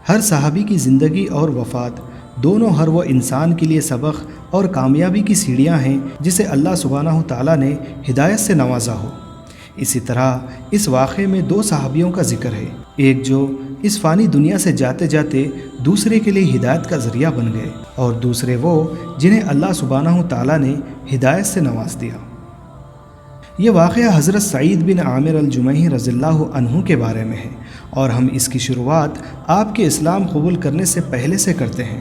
ہر صحابی کی زندگی اور وفات دونوں ہر وہ انسان کے لیے سبق اور کامیابی کی سیڑھیاں ہیں جسے اللہ سبحانہ تعالیٰ نے ہدایت سے نوازا ہو۔ اسی طرح اس واقعے میں دو صحابیوں کا ذکر ہے، ایک جو اس فانی دنیا سے جاتے جاتے دوسرے کے لیے ہدایت کا ذریعہ بن گئے، اور دوسرے وہ جنہیں اللہ سبحانہ تعالیٰ نے ہدایت سے نواز دیا۔ یہ واقعہ حضرت سعید بن عامر الجمحی رضی اللہ عنہ کے بارے میں ہے، اور ہم اس کی شروعات آپ کے اسلام قبول کرنے سے پہلے سے کرتے ہیں۔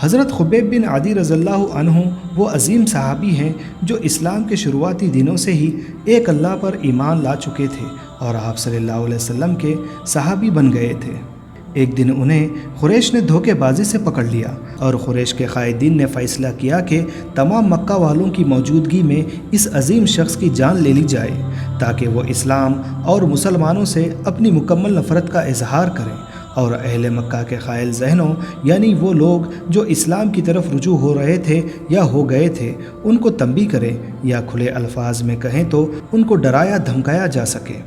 حضرت خبیب بن عدی رضی اللہ عنہ وہ عظیم صحابی ہیں جو اسلام کے شروعاتی دنوں سے ہی ایک اللہ پر ایمان لا چکے تھے اور آپ صلی اللہ علیہ وسلم کے صحابی بن گئے تھے۔ ایک دن انہیں قریش نے دھوکے بازی سے پکڑ لیا، اور قریش کے قائدین نے فیصلہ کیا کہ تمام مکہ والوں کی موجودگی میں اس عظیم شخص کی جان لے لی جائے تاکہ وہ اسلام اور مسلمانوں سے اپنی مکمل نفرت کا اظہار کریں، اور اہل مکہ کے قائل ذہنوں یعنی وہ لوگ جو اسلام کی طرف رجوع ہو رہے تھے یا ہو گئے تھے ان کو تنبیہ کریں، یا کھلے الفاظ میں کہیں تو ان کو ڈرایا دھمکایا جا سکے۔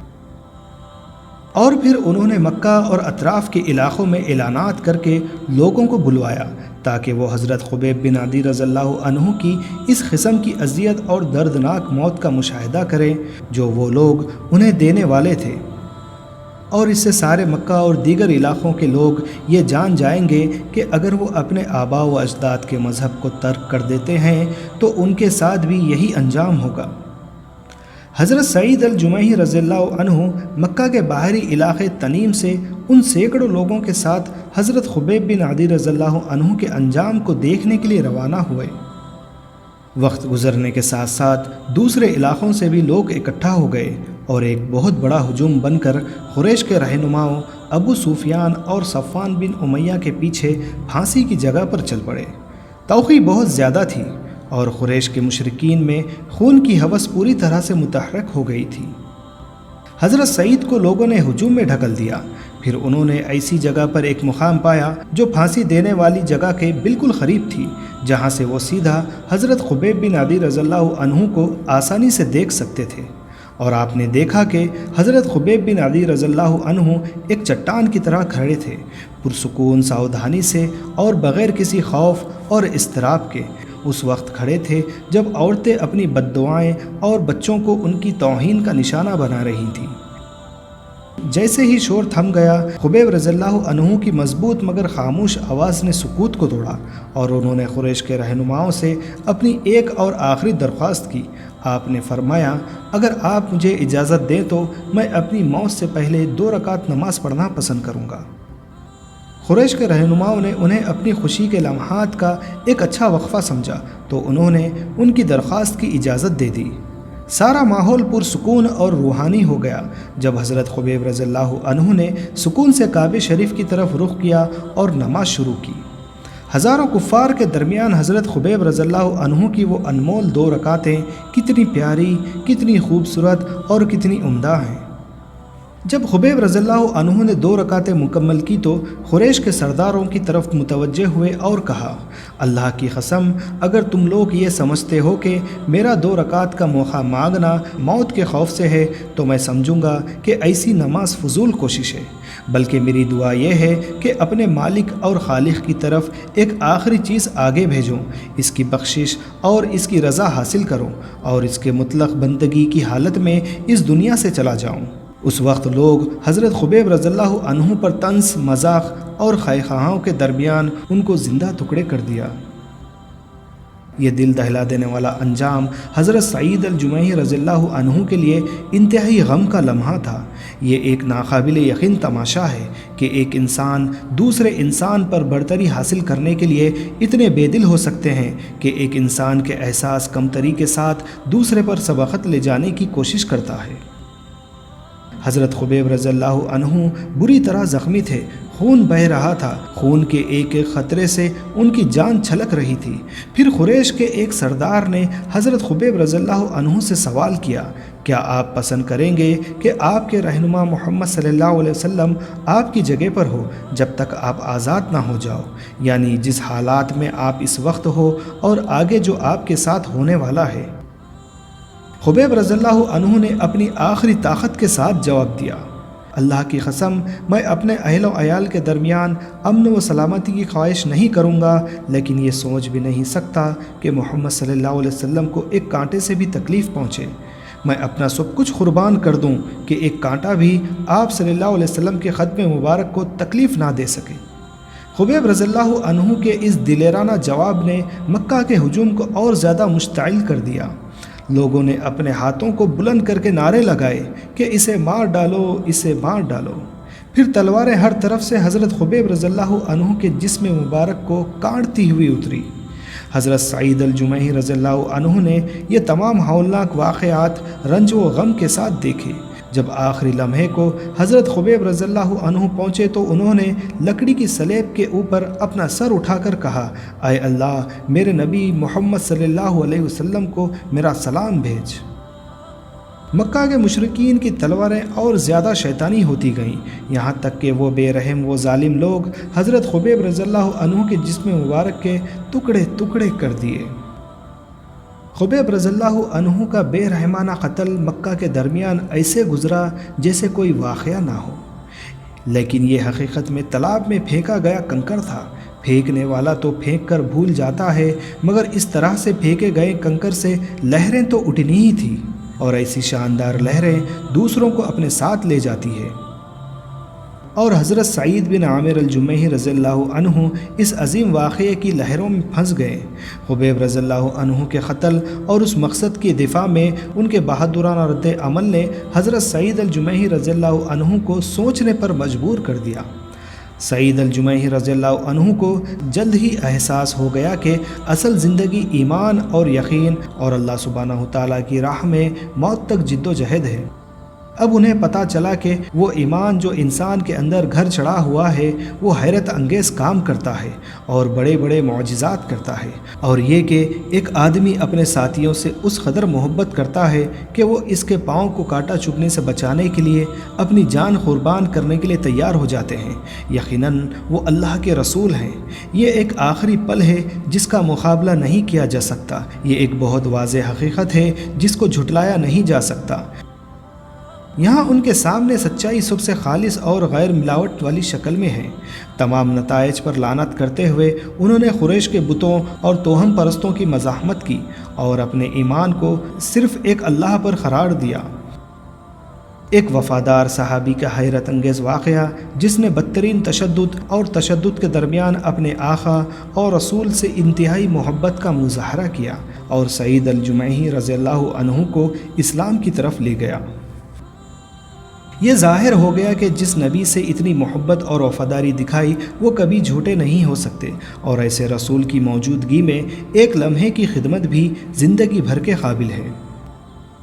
اور پھر انہوں نے مکہ اور اطراف کے علاقوں میں اعلانات کر کے لوگوں کو بلوایا تاکہ وہ حضرت خبیب بن عدی رضی اللہ عنہ کی اس قسم کی اذیت اور دردناک موت کا مشاہدہ کریں جو وہ لوگ انہیں دینے والے تھے، اور اس سے سارے مکہ اور دیگر علاقوں کے لوگ یہ جان جائیں گے کہ اگر وہ اپنے آباء و اجداد کے مذہب کو ترک کر دیتے ہیں تو ان کے ساتھ بھی یہی انجام ہوگا۔ حضرت سعید الجمحی رضی اللہ عنہ مکہ کے باہری علاقے تنیم سے ان سینکڑوں لوگوں کے ساتھ حضرت خبیب بن عدی رضی اللہ عنہ کے انجام کو دیکھنے کے لیے روانہ ہوئے۔ وقت گزرنے کے ساتھ ساتھ دوسرے علاقوں سے بھی لوگ اکٹھا ہو گئے، اور ایک بہت بڑا ہجوم بن کر قریش کے رہنماؤں ابو سفیان اور صفوان بن امیہ کے پیچھے پھانسی کی جگہ پر چل پڑے۔ توقع بہت زیادہ تھی، اور قریش کے مشرکین میں خون کی ہوس پوری طرح سے متحرک ہو گئی تھی۔ حضرت سعید کو لوگوں نے ہجوم میں ڈھکل دیا، پھر انہوں نے ایسی جگہ پر ایک مقام پایا جو پھانسی دینے والی جگہ کے بالکل قریب تھی، جہاں سے وہ سیدھا حضرت خبیب بن عدی رضی اللہ عنہ کو آسانی سے دیکھ سکتے تھے۔ اور آپ نے دیکھا کہ حضرت خبیب بن عدی رضی اللہ عنہ ایک چٹان کی طرح کھڑے تھے، پرسکون ساودھانی سے اور بغیر کسی خوف اور اضطراب کے۔ اس وقت کھڑے تھے جب عورتیں اپنی بد دعائیں اور بچوں کو ان کی توہین کا نشانہ بنا رہی تھیں۔ جیسے ہی شور تھم گیا، خبیب رضی اللہ عنہ کی مضبوط مگر خاموش آواز نے سکوت کو توڑا، اور انہوں نے قریش کے رہنماؤں سے اپنی ایک اور آخری درخواست کی۔ آپ نے فرمایا، اگر آپ مجھے اجازت دیں تو میں اپنی موت سے پہلے 2 رکعت نماز پڑھنا پسند کروں گا۔ قریش کے رہنماؤں نے انہیں اپنی خوشی کے لمحات کا ایک اچھا وقفہ سمجھا تو انہوں نے ان کی درخواست کی اجازت دے دی۔ سارا ماحول پرسکون اور روحانی ہو گیا جب حضرت خبیب رضی اللہ عنہ نے سکون سے کعبہ شریف کی طرف رخ کیا اور نماز شروع کی۔ ہزاروں کفار کے درمیان حضرت خبیب رضی اللہ عنہ کی وہ انمول 2 رکعتیں کتنی پیاری، کتنی خوبصورت اور کتنی عمدہ ہیں۔ جب خبیب رضی اللہ عنہ نے 2 رکعتیں مکمل کی تو قریش کے سرداروں کی طرف متوجہ ہوئے اور کہا، اللہ کی قسم اگر تم لوگ یہ سمجھتے ہو کہ میرا 2 رکعت کا موقع مانگنا موت کے خوف سے ہے تو میں سمجھوں گا کہ ایسی نماز فضول کوشش ہے، بلکہ میری دعا یہ ہے کہ اپنے مالک اور خالق کی طرف ایک آخری چیز آگے بھیجوں، اس کی بخشش اور اس کی رضا حاصل کروں، اور اس کے مطلق بندگی کی حالت میں اس دنیا سے چلا جاؤں۔ اس وقت لوگ حضرت خبیب رضی اللہ عنہ پر طنز مذاق اور خواہاں کے درمیان ان کو زندہ ٹکڑے کر دیا۔ یہ دل دہلا دینے والا انجام حضرت سعید الجمحی رضی اللہ عنہ کے لیے انتہائی غم کا لمحہ تھا۔ یہ ایک ناقابل یقین تماشا ہے کہ ایک انسان دوسرے انسان پر برتری حاصل کرنے کے لیے اتنے بے دل ہو سکتے ہیں کہ ایک انسان کے احساس کمتری کے ساتھ دوسرے پر سبقت لے جانے کی کوشش کرتا ہے۔ حضرت خبیب رضی اللہ عنہ بری طرح زخمی تھے، خون بہہ رہا تھا، خون کے ایک ایک قطرے سے ان کی جان چھلک رہی تھی۔ پھر قریش کے ایک سردار نے حضرت خبیب رضی اللہ عنہ سے سوال کیا، کیا آپ پسند کریں گے کہ آپ کے رہنما محمد صلی اللہ علیہ وسلم آپ کی جگہ پر ہو جب تک آپ آزاد نہ ہو جاؤ، یعنی جس حالات میں آپ اس وقت ہو اور آگے جو آپ کے ساتھ ہونے والا ہے؟ خبیب رضی اللہ عنہ نے اپنی آخری طاقت کے ساتھ جواب دیا، اللہ کی قسم میں اپنے اہل و عیال کے درمیان امن و سلامتی کی خواہش نہیں کروں گا، لیکن یہ سوچ بھی نہیں سکتا کہ محمد صلی اللہ علیہ وسلم کو ایک کانٹے سے بھی تکلیف پہنچے۔ میں اپنا سب کچھ قربان کر دوں کہ ایک کانٹا بھی آپ صلی اللہ علیہ وسلم کے ختم مبارک کو تکلیف نہ دے سکے۔ خبیب رضی اللہ عنہ کے اس دلیرانہ جواب نے مکہ کے ہجوم کو اور زیادہ مشتعل کر دیا۔ لوگوں نے اپنے ہاتھوں کو بلند کر کے نعرے لگائے کہ اسے مار ڈالو، اسے مار ڈالو۔ پھر تلواریں ہر طرف سے حضرت خبیب رضی اللہ عنہ کے جسم مبارک کو کاٹتی ہوئی اتری۔ حضرت سعید الجمحی رضی اللہ عنہ نے یہ تمام ہولناک واقعات رنج و غم کے ساتھ دیکھے۔ جب آخری لمحے کو حضرت خبیب رضی اللہ عنہ پہنچے تو انہوں نے لکڑی کی سلیب کے اوپر اپنا سر اٹھا کر کہا، اے اللہ، میرے نبی محمد صلی اللہ علیہ وسلم کو میرا سلام بھیج۔ مکہ کے مشرکین کی تلواریں اور زیادہ شیطانی ہوتی گئیں، یہاں تک کہ وہ بے رحم و ظالم لوگ حضرت خبیب رضی اللہ عنہ کے جسم مبارک کے ٹکڑے ٹکڑے کر دیے۔ خبیب رضی اللہ عنہ کا بے رحمانہ قتل مکہ کے درمیان ایسے گزرا جیسے کوئی واقعہ نہ ہو، لیکن یہ حقیقت میں تالاب میں پھینکا گیا کنکر تھا۔ پھینکنے والا تو پھینک کر بھول جاتا ہے، مگر اس طرح سے پھینکے گئے کنکر سے لہریں تو اٹھنی ہی تھی، اور ایسی شاندار لہریں دوسروں کو اپنے ساتھ لے جاتی ہے۔ اور حضرت سعید بن عامر الجمحی رضی اللہ عنہ اس عظیم واقعے کی لہروں میں پھنس گئے۔ خبیب رضی اللہ عنہ کے قتل اور اس مقصد کی دفاع میں ان کے بہادرانہ رد عمل نے حضرت سعید الجمحی رضی اللہ عنہ کو سوچنے پر مجبور کر دیا۔ سعید الجمحی رضی اللہ عنہ کو جلد ہی احساس ہو گیا کہ اصل زندگی ایمان اور یقین اور اللہ سبحانہ تعالیٰ کی راہ میں موت تک جد و جہد ہے۔ اب انہیں پتہ چلا کہ وہ ایمان جو انسان کے اندر گھر چڑھا ہوا ہے وہ حیرت انگیز کام کرتا ہے اور بڑے بڑے معجزات کرتا ہے، اور یہ کہ ایک آدمی اپنے ساتھیوں سے اس قدر محبت کرتا ہے کہ وہ اس کے پاؤں کو کانٹا چبھنے سے بچانے کے لیے اپنی جان قربان کرنے کے لیے تیار ہو جاتے ہیں۔ یقیناً وہ اللہ کے رسول ہیں۔ یہ ایک آخری پل ہے جس کا مقابلہ نہیں کیا جا سکتا۔ یہ ایک بہت واضح حقیقت ہے جس کو جھٹلایا نہیں جا سکتا۔ یہاں ان کے سامنے سچائی سب سے خالص اور غیر ملاوٹ والی شکل میں ہے۔ تمام نتائج پر لعنت کرتے ہوئے انہوں نے قریش کے بتوں اور توہم پرستوں کی مزاحمت کی اور اپنے ایمان کو صرف ایک اللہ پر قرار دیا۔ ایک وفادار صحابی کا حیرت انگیز واقعہ جس نے بدترین تشدد کے درمیان اپنے آقا اور رسول سے انتہائی محبت کا مظاہرہ کیا اور سعید الجمحی رضی اللہ عنہ کو اسلام کی طرف لے گیا۔ یہ ظاہر ہو گیا کہ جس نبی سے اتنی محبت اور وفاداری دکھائی وہ کبھی جھوٹے نہیں ہو سکتے، اور ایسے رسول کی موجودگی میں ایک لمحے کی خدمت بھی زندگی بھر کے قابل ہے۔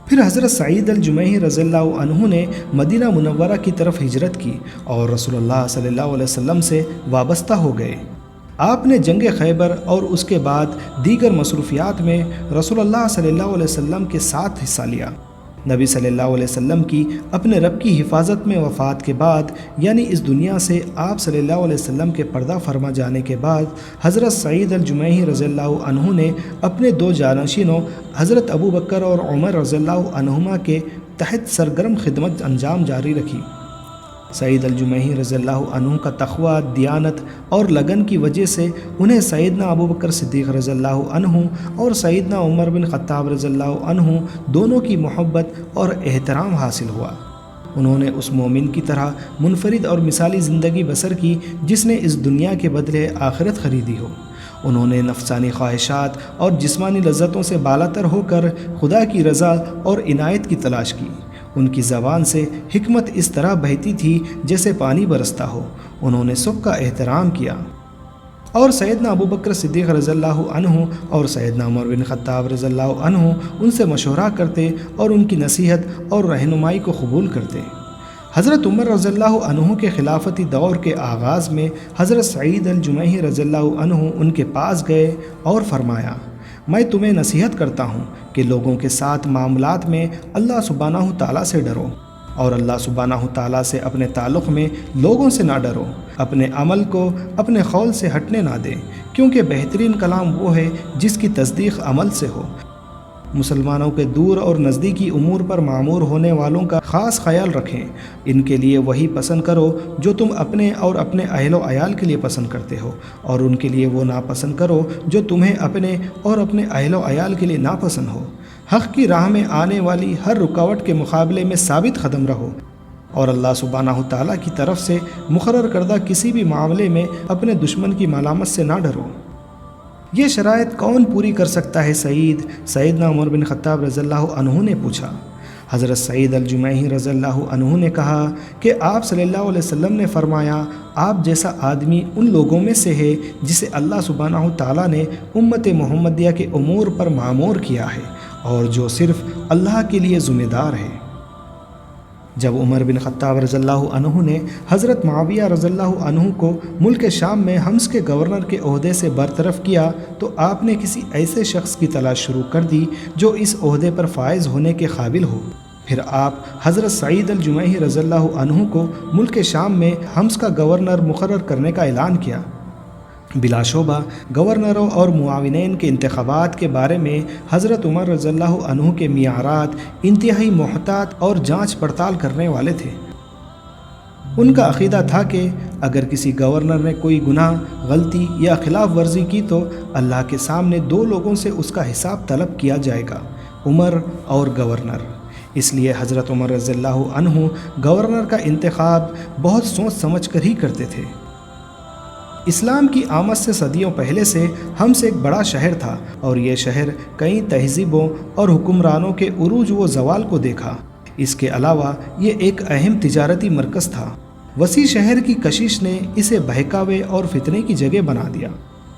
پھر حضرت سعید الجمحی رضی اللہ عنہ نے مدینہ منورہ کی طرف ہجرت کی اور رسول اللہ صلی اللہ علیہ وسلم سے وابستہ ہو گئے۔ آپ نے جنگ خیبر اور اس کے بعد دیگر مصروفیات میں رسول اللہ صلی اللہ علیہ وسلم کے ساتھ حصہ لیا۔ نبی صلی اللہ علیہ وسلم کی اپنے رب کی حفاظت میں وفات کے بعد، یعنی اس دنیا سے آپ صلی اللہ علیہ وسلم کے پردہ فرما جانے کے بعد، حضرت سعید الجمحی رضی اللہ عنہ نے اپنے دو جانشینوں حضرت ابو بکر اور عمر رضی اللہ عنہما کے تحت سرگرم خدمت انجام جاری رکھی۔ سعید الجمحی رضی اللہ عنہ کا تقویٰ، دیانت اور لگن کی وجہ سے انہیں سیدنا ابو بکر صدیق رضی اللہ عنہ اور سیدنا عمر بن خطاب رضی اللہ عنہ دونوں کی محبت اور احترام حاصل ہوا۔ انہوں نے اس مومن کی طرح منفرد اور مثالی زندگی بسر کی جس نے اس دنیا کے بدلے آخرت خریدی ہو۔ انہوں نے نفسانی خواہشات اور جسمانی لذتوں سے بالاتر ہو کر خدا کی رضا اور عنایت کی تلاش کی۔ ان کی زبان سے حکمت اس طرح بہتی تھی جیسے پانی برستا ہو۔ انہوں نے سب کا احترام کیا، اور سیدنا ابو بکر صدیق رضی اللہ عنہ اور سیدنا عمر بن خطاب رضی اللہ عنہ ان سے مشورہ کرتے اور ان کی نصیحت اور رہنمائی کو قبول کرتے۔ حضرت عمر رضی اللہ عنہ کے خلافتی دور کے آغاز میں حضرت سعید الجمحی رضی اللہ عنہ ان کے پاس گئے اور فرمایا، میں تمہیں نصیحت کرتا ہوں کہ لوگوں کے ساتھ معاملات میں اللہ سبحانہ تعالیٰ سے ڈرو، اور اللہ سبحانہ تعالیٰ سے اپنے تعلق میں لوگوں سے نہ ڈرو۔ اپنے عمل کو اپنے قول سے ہٹنے نہ دیں، کیونکہ بہترین کلام وہ ہے جس کی تصدیق عمل سے ہو۔ مسلمانوں کے دور اور نزدیکی امور پر معمور ہونے والوں کا خاص خیال رکھیں۔ ان کے لیے وہی پسند کرو جو تم اپنے اور اپنے اہل و عیال کے لیے پسند کرتے ہو، اور ان کے لیے وہ ناپسند کرو جو تمہیں اپنے اور اپنے اہل و عیال کے لیے ناپسند ہو۔ حق کی راہ میں آنے والی ہر رکاوٹ کے مقابلے میں ثابت قدم رہو، اور اللہ سبحانہ تعالیٰ کی طرف سے مقرر کردہ کسی بھی معاملے میں اپنے دشمن کی ملامت سے نہ ڈرو۔ یہ شرائط کون پوری کر سکتا ہے سیدنا عمر بن خطاب رضی اللہ عنہ نے پوچھا۔ حضرت سعید الجمیحی رضی اللہ عنہ نے کہا کہ آپ صلی اللہ علیہ وسلم نے فرمایا، آپ جیسا آدمی ان لوگوں میں سے ہے جسے اللہ سبحانہ تعالیٰ نے امت محمدیہ کے امور پر معمور کیا ہے، اور جو صرف اللہ کے لیے ذمہ دار ہے۔ جب عمر بن خطاب رضی اللہ عنہ نے حضرت معاویہ رضی اللہ عنہ کو ملک شام میں حمص کے گورنر کے عہدے سے برطرف کیا تو آپ نے کسی ایسے شخص کی تلاش شروع کر دی جو اس عہدے پر فائز ہونے کے قابل ہو۔ پھر آپ حضرت سعید الجمیحی رضی اللہ عنہ کو ملک شام میں حمص کا گورنر مقرر کرنے کا اعلان کیا۔ بلا شبہ گورنروں اور معاونین کے انتخابات کے بارے میں حضرت عمر رضی اللہ عنہ کے معیارات انتہائی محتاط اور جانچ پڑتال کرنے والے تھے۔ ان کا عقیدہ تھا کہ اگر کسی گورنر نے کوئی گناہ، غلطی یا خلاف ورزی کی تو اللہ کے سامنے دو لوگوں سے اس کا حساب طلب کیا جائے گا، عمر اور گورنر۔ اس لیے حضرت عمر رضی اللہ عنہ گورنر کا انتخاب بہت سوچ سمجھ کر ہی کرتے تھے۔ اسلام کی آمد سے صدیوں پہلے سے حمص ایک بڑا شہر تھا، اور یہ شہر کئی تہذیبوں اور حکمرانوں کے عروج و زوال کو دیکھا۔ اس کے علاوہ یہ ایک اہم تجارتی مرکز تھا۔ وسیع شہر کی کشش نے اسے بہکاوے اور فتنے کی جگہ بنا دیا۔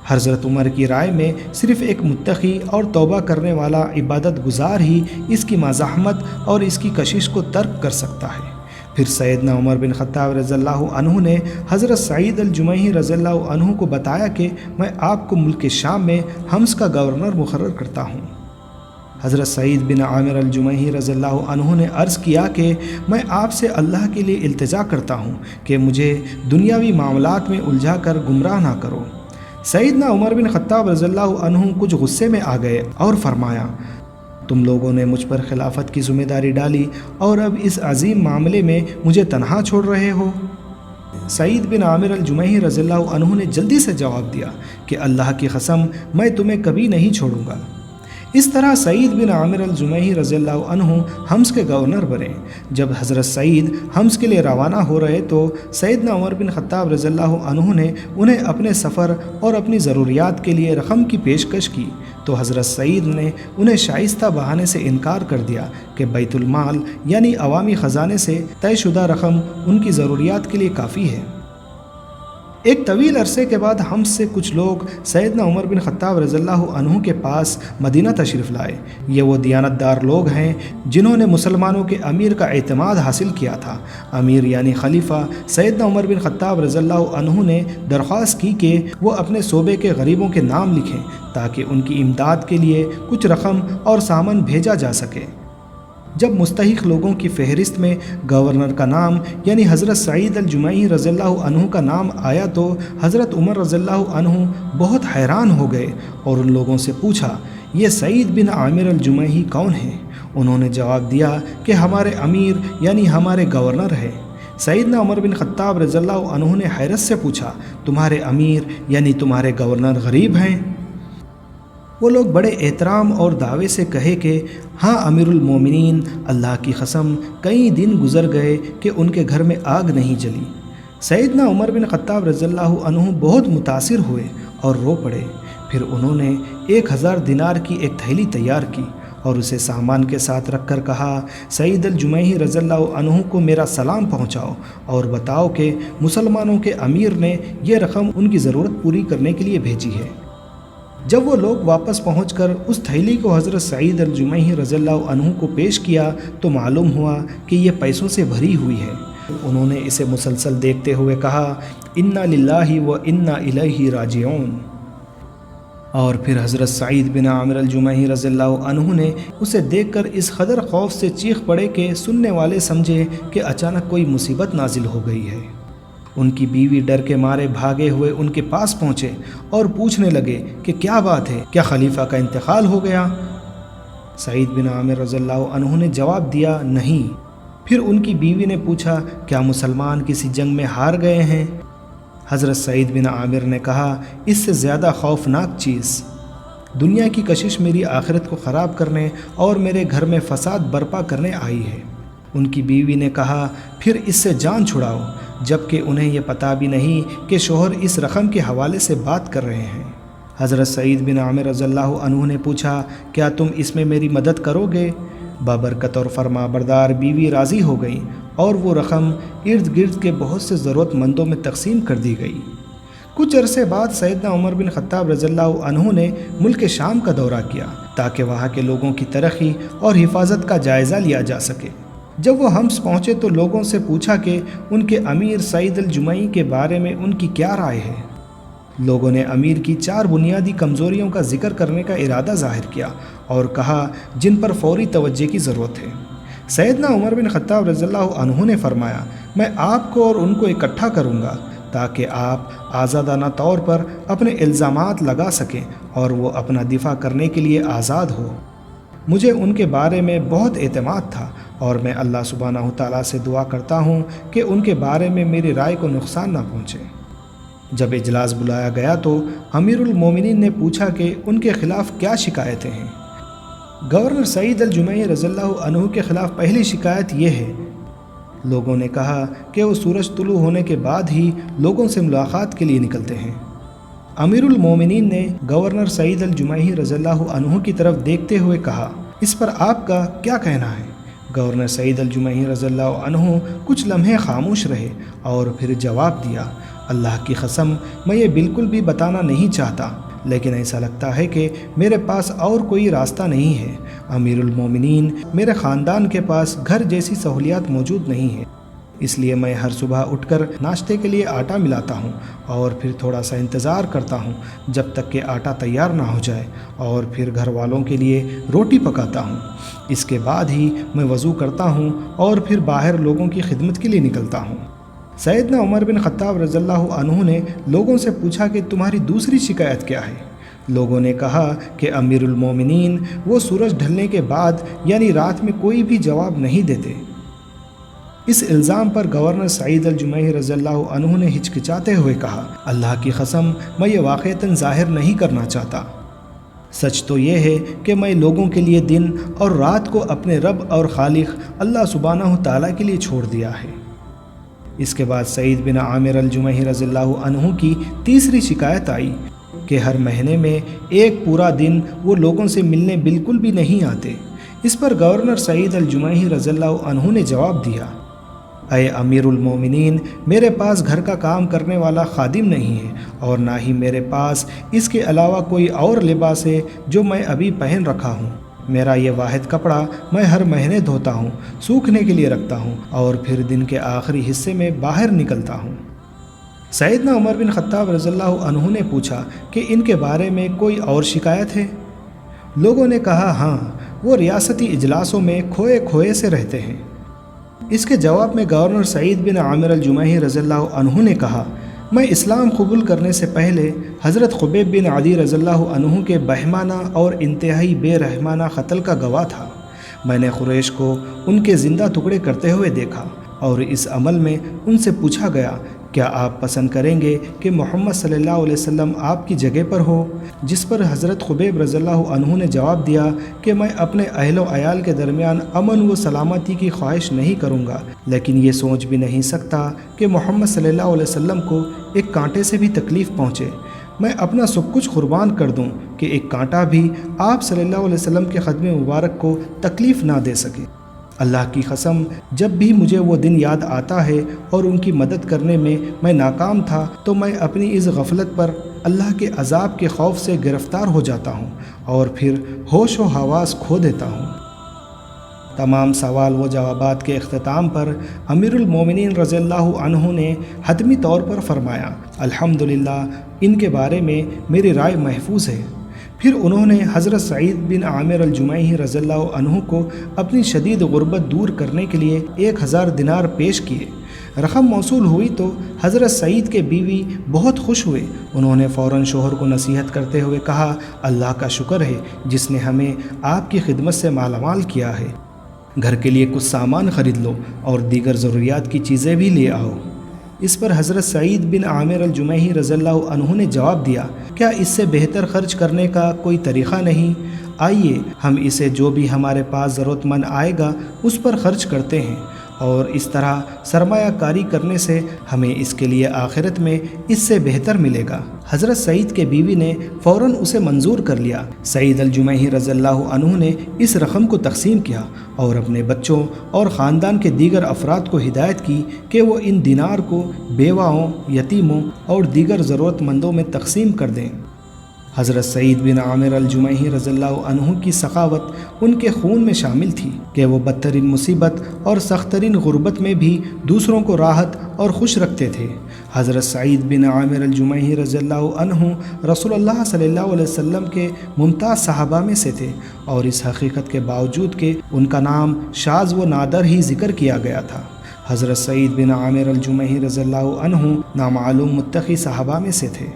حضرت عمر کی رائے میں صرف ایک متقی اور توبہ کرنے والا عبادت گزار ہی اس کی مزاحمت اور اس کی کشش کو ترک کر سکتا ہے۔ پھر سیدنا عمر بن خطاب رضی اللہ عنہ نے حضرت سعید الجمیحی رضی اللہ عنہ کو بتایا کہ میں آپ کو ملک شام میں حمص کا گورنر مقرر کرتا ہوں۔ حضرت سعید بن عامر الجمیحی رضی اللہ عنہ نے عرض کیا کہ میں آپ سے اللہ کے لیے التجا کرتا ہوں کہ مجھے دنیاوی معاملات میں الجھا کر گمراہ نہ کرو۔ سیدنا عمر بن خطاب رضی اللہ عنہ کچھ غصے میں آ گئے اور فرمایا، تم لوگوں نے مجھ پر خلافت کی ذمہ داری ڈالی اور اب اس عظیم معاملے میں مجھے تنہا چھوڑ رہے ہو۔ سعید بن عامر الجمیحی رضی اللہ عنہ نے جلدی سے جواب دیا کہ اللہ کی قسم میں تمہیں کبھی نہیں چھوڑوں گا۔ اس طرح سعید بن عامر الجمیحی رضی اللہ عنہ حمص کے گورنر بنے۔ جب حضرت سعید حمص کے لیے روانہ ہو رہے تو سیدنا عمر بن خطاب رضی اللہ عنہ نے انہیں اپنے سفر اور اپنی ضروریات کے لیے رقم کی پیشکش کی تو حضرت سعید نے انہیں شائستہ بہانے سے انکار کر دیا کہ بیت المال یعنی عوامی خزانے سے طے شدہ رقم ان کی ضروریات کے لیے کافی ہے۔ ایک طویل عرصے کے بعد حمص سے کچھ لوگ سیدنا عمر بن خطاب رضی اللہ عنہ کے پاس مدینہ تشریف لائے۔ یہ وہ دیانت دار لوگ ہیں جنہوں نے مسلمانوں کے امیر کا اعتماد حاصل کیا تھا۔ امیر یعنی خلیفہ سیدنا عمر بن خطاب رضی اللہ عنہ نے درخواست کی کہ وہ اپنے صوبے کے غریبوں کے نام لکھیں تاکہ ان کی امداد کے لیے کچھ رقم اور سامان بھیجا جا سکے۔ جب مستحق لوگوں کی فہرست میں گورنر کا نام یعنی حضرت سعید الجمیحی رضی اللہ عنہ کا نام آیا تو حضرت عمر رضی اللہ عنہ بہت حیران ہو گئے اور ان لوگوں سے پوچھا، یہ سعید بن عامر الجمیحی کون ہیں؟ انہوں نے جواب دیا کہ ہمارے امیر یعنی ہمارے گورنر ہیں۔ سیدنا عمر بن خطاب رضی اللہ عنہ نے حیرت سے پوچھا، تمہارے امیر یعنی تمہارے گورنر غریب ہیں؟ وہ لوگ بڑے احترام اور دعوے سے کہے کہ ہاں امیر المومنین، اللہ کی قسم کئی دن گزر گئے کہ ان کے گھر میں آگ نہیں جلی۔ سیدنا عمر بن خطاب رضی اللہ عنہ بہت متاثر ہوئے اور رو پڑے۔ پھر انہوں نے 1000 دینار کی ایک تھیلی تیار کی اور اسے سامان کے ساتھ رکھ کر کہا، سعید الجمیحی رضی اللہ عنہ کو میرا سلام پہنچاؤ اور بتاؤ کہ مسلمانوں کے امیر نے یہ رقم ان کی ضرورت پوری کرنے کے لیے بھیجی ہے۔ جب وہ لوگ واپس پہنچ کر اس تھیلی کو حضرت سعید الجمیحی رضی اللہ عنہ کو پیش کیا تو معلوم ہوا کہ یہ پیسوں سے بھری ہوئی ہے۔ انہوں نے اسے مسلسل دیکھتے ہوئے کہا، انا للہ و انا الیہ راجعون۔ اور پھر حضرت سعید بن عامر الجمیحی رضی اللہ عنہ نے اسے دیکھ کر اس قدر خوف سے چیخ پڑے کہ سننے والے سمجھے کہ اچانک کوئی مصیبت نازل ہو گئی ہے۔ ان کی بیوی ڈر کے مارے بھاگے ہوئے ان کے پاس پہنچے اور پوچھنے لگے کہ کیا بات ہے، کیا خلیفہ کا انتقال ہو گیا؟ سعید بن عامر رضی اللہ عنہ نے جواب دیا نہیں۔ پھر ان کی بیوی نے پوچھا کیا مسلمان کسی جنگ میں ہار گئے ہیں؟ حضرت سعید بن عامر نے کہا اس سے زیادہ خوفناک چیز دنیا کی کشش میری آخرت کو خراب کرنے اور میرے گھر میں فساد برپا کرنے آئی ہے۔ ان کی بیوی نے کہا پھر اس سے جان چھڑاؤ، جبکہ انہیں یہ پتہ بھی نہیں کہ شوہر اس رقم کے حوالے سے بات کر رہے ہیں۔ حضرت سعید بن عامر رضی اللہ عنہ نے پوچھا کیا تم اس میں میری مدد کرو گے؟ بابرکت اور فرما بردار بیوی راضی ہو گئی اور وہ رقم ارد گرد کے بہت سے ضرورت مندوں میں تقسیم کر دی گئی۔ کچھ عرصے بعد سیدنا عمر بن خطاب رضی اللہ عنہ نے ملک شام کا دورہ کیا تاکہ وہاں کے لوگوں کی ترقی اور حفاظت کا جائزہ لیا جا سکے۔ جب وہ حمص پہنچے تو لوگوں سے پوچھا کہ ان کے امیر سعید الجمعی کے بارے میں ان کی کیا رائے ہے۔ لوگوں نے امیر کی 4 بنیادی کمزوریوں کا ذکر کرنے کا ارادہ ظاہر کیا اور کہا جن پر فوری توجہ کی ضرورت ہے۔ سیدنا عمر بن خطاب رضی اللہ عنہ نے فرمایا میں آپ کو اور ان کو اکٹھا کروں گا تاکہ آپ آزادانہ طور پر اپنے الزامات لگا سکیں اور وہ اپنا دفاع کرنے کے لیے آزاد ہو۔ مجھے ان کے بارے میں بہت اعتماد تھا اور میں اللہ سبحانہ تعالیٰ سے دعا کرتا ہوں کہ ان کے بارے میں میری رائے کو نقصان نہ پہنچے۔ جب اجلاس بلایا گیا تو امیر المومنین نے پوچھا کہ ان کے خلاف کیا شکایتیں ہیں۔ گورنر سعید الجمعی رضی اللہ عنہ کے خلاف پہلی شکایت یہ ہے۔ لوگوں نے کہا کہ وہ سورج طلوع ہونے کے بعد ہی لوگوں سے ملاقات کے لیے نکلتے ہیں۔ امیر المومنین نے گورنر سعید الجمعی رضی اللہ عنہ کی طرف دیکھتے ہوئے کہا اس پر آپ کا کیا کہنا ہے؟ گورنر سعید الجمعی رضی اللہ عنہ کچھ لمحے خاموش رہے اور پھر جواب دیا اللہ کی قسم میں یہ بالکل بھی بتانا نہیں چاہتا، لیکن ایسا لگتا ہے کہ میرے پاس اور کوئی راستہ نہیں ہے۔ امیر المومنین میرے خاندان کے پاس گھر جیسی سہولیات موجود نہیں ہیں، اس لیے میں ہر صبح اٹھ کر ناشتے کے لیے آٹا ملاتا ہوں اور پھر تھوڑا سا انتظار کرتا ہوں جب تک کہ آٹا تیار نہ ہو جائے اور پھر گھر والوں کے لیے روٹی پکاتا ہوں۔ اس کے بعد ہی میں وضو کرتا ہوں اور پھر باہر لوگوں کی خدمت کے لیے نکلتا ہوں۔ سیدنا عمر بن خطاب رضی اللہ عنہ نے لوگوں سے پوچھا کہ تمہاری دوسری شکایت کیا ہے؟ لوگوں نے کہا کہ امیر المومنین وہ سورج ڈھلنے کے بعد یعنی رات میں کوئی بھی جواب نہیں دیتے۔ اس الزام پر گورنر سعید الجمعی رضی اللہ عنہ نے ہچکچاتے ہوئے کہا اللہ کی قسم میں یہ واقعتاً ظاہر نہیں کرنا چاہتا۔ سچ تو یہ ہے کہ میں لوگوں کے لیے دن اور رات کو اپنے رب اور خالق اللہ سبحانہ تعالیٰ کے لیے چھوڑ دیا ہے۔ اس کے بعد سعید بن عامر الجمعی رضی اللہ عنہ کی تیسری شکایت آئی کہ ہر مہینے میں ایک پورا دن وہ لوگوں سے ملنے بالکل بھی نہیں آتے۔ اس پر گورنر سعید الجمعی رضی اللہ عنہ نے جواب دیا اے امیر المومنین میرے پاس گھر کا کام کرنے والا خادم نہیں ہے اور نہ ہی میرے پاس اس کے علاوہ کوئی اور لباس ہے جو میں ابھی پہن رکھا ہوں۔ میرا یہ واحد کپڑا میں ہر مہینے دھوتا ہوں، سوکھنے کے لیے رکھتا ہوں اور پھر دن کے آخری حصے میں باہر نکلتا ہوں۔ سیدنا عمر بن خطاب رضی اللہ عنہ نے پوچھا کہ ان کے بارے میں کوئی اور شکایت ہے؟ لوگوں نے کہا ہاں، وہ ریاستی اجلاسوں میں کھوئے کھوئے سے رہتے ہیں۔ اس کے جواب میں گورنر سعید بن عامر الجمعی رضی اللہ عنہ نے کہا میں اسلام قبول کرنے سے پہلے حضرت خبیب بن عدی رضی اللہ عنہ کے بہیمانہ اور انتہائی بے رحمانہ قتل کا گواہ تھا۔ میں نے قریش کو ان کے زندہ ٹکڑے کرتے ہوئے دیکھا اور اس عمل میں ان سے پوچھا گیا کیا آپ پسند کریں گے کہ محمد صلی اللہ علیہ وسلم آپ کی جگہ پر ہو؟ جس پر حضرت خبیب رضی اللہ عنہ نے جواب دیا کہ میں اپنے اہل و عیال کے درمیان امن و سلامتی کی خواہش نہیں کروں گا، لیکن یہ سوچ بھی نہیں سکتا کہ محمد صلی اللہ علیہ وسلم کو ایک کانٹے سے بھی تکلیف پہنچے۔ میں اپنا سب کچھ قربان کر دوں کہ ایک کانٹا بھی آپ صلی اللہ علیہ وسلم کے قدم مبارک کو تکلیف نہ دے سکے۔ اللہ کی قسم جب بھی مجھے وہ دن یاد آتا ہے اور ان کی مدد کرنے میں ناکام تھا تو میں اپنی اس غفلت پر اللہ کے عذاب کے خوف سے گرفتار ہو جاتا ہوں اور پھر ہوش و حواس کھو دیتا ہوں۔ تمام سوال و جوابات کے اختتام پر امیر المومنین رضی اللہ عنہ نے حتمی طور پر فرمایا الحمدللہ ان کے بارے میں میری رائے محفوظ ہے۔ پھر انہوں نے حضرت سعید بن عامر الجمعی رضی اللہ عنہ کو اپنی شدید غربت دور کرنے کے لیے 1000 دینار پیش کیے۔ رقم موصول ہوئی تو حضرت سعید کے بیوی بہت خوش ہوئے۔ انہوں نے فوراً شوہر کو نصیحت کرتے ہوئے کہا، اللہ کا شکر ہے جس نے ہمیں آپ کی خدمت سے مالا مال کیا ہے۔ گھر کے لیے کچھ سامان خرید لو اور دیگر ضروریات کی چیزیں بھی لے آؤ۔ اس پر حضرت سعید بن عامر الجمحی رضی اللہ عنہ نے جواب دیا، کیا اس سے بہتر خرچ کرنے کا کوئی طریقہ نہیں؟ آئیے ہم اسے جو بھی ہمارے پاس ضرورت مند آئے گا اس پر خرچ کرتے ہیں، اور اس طرح سرمایہ کاری کرنے سے ہمیں اس کے لیے آخرت میں اس سے بہتر ملے گا۔ حضرت سعید کے بیوی نے فوراً اسے منظور کر لیا۔ سعید الجمحی رضی اللہ عنہ نے اس رقم کو تقسیم کیا اور اپنے بچوں اور خاندان کے دیگر افراد کو ہدایت کی کہ وہ ان دینار کو بیواؤں، یتیموں اور دیگر ضرورت مندوں میں تقسیم کر دیں۔ حضرت سعید بن عامر الجمحی رضی اللہ عنہ کی سخاوت ان کے خون میں شامل تھی کہ وہ بدترین مصیبت اور سخت ترین غربت میں بھی دوسروں کو راحت اور خوش رکھتے تھے۔ حضرت سعید بن عامر الجمحی رضی اللہ عنہ رسول اللہ صلی اللہ علیہ وسلم کے ممتاز صحابہ میں سے تھے، اور اس حقیقت کے باوجود کہ ان کا نام شاذ و نادر ہی ذکر کیا گیا تھا، حضرت سعید بن عامر الجمحی رضی اللہ عنہ نامعلوم متقی صحابہ میں سے تھے۔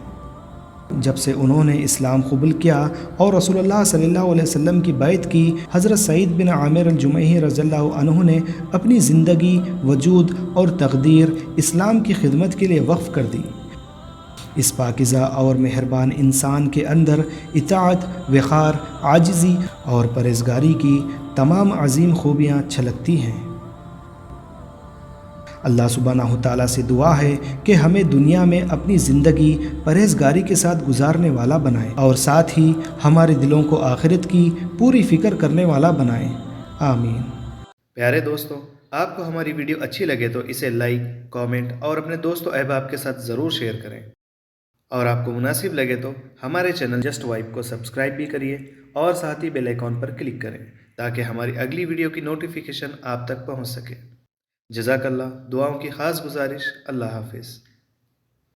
جب سے انہوں نے اسلام قبول کیا اور رسول اللہ صلی اللہ علیہ وسلم کی بیعت کی، حضرت سعید بن عامر الجمحی رضی اللہ عنہ نے اپنی زندگی، وجود اور تقدیر اسلام کی خدمت کے لیے وقف کر دی۔ اس پاکیزہ اور مہربان انسان کے اندر اطاعت، وقار، عاجزی اور پرہیزگاری کی تمام عظیم خوبیاں چھلکتی ہیں۔ اللہ سبحانہ تعالیٰ سے دعا ہے کہ ہمیں دنیا میں اپنی زندگی پرہیزگاری کے ساتھ گزارنے والا بنائے، اور ساتھ ہی ہمارے دلوں کو آخرت کی پوری فکر کرنے والا بنائے۔ آمین۔ پیارے دوستو، آپ کو ہماری ویڈیو اچھی لگے تو اسے لائک، کامنٹ اور اپنے دوست و احباب کے ساتھ ضرور شیئر کریں، اور آپ کو مناسب لگے تو ہمارے چینل جسٹ وائب کو سبسکرائب بھی کریے اور ساتھ ہی بیل آئیکن پر کلک کریں تاکہ ہماری اگلی ویڈیو کی نوٹیفیکیشن آپ تک پہنچ سکے۔ جزاک اللہ، دعاؤں کی خاص گزارش۔ اللہ حافظ۔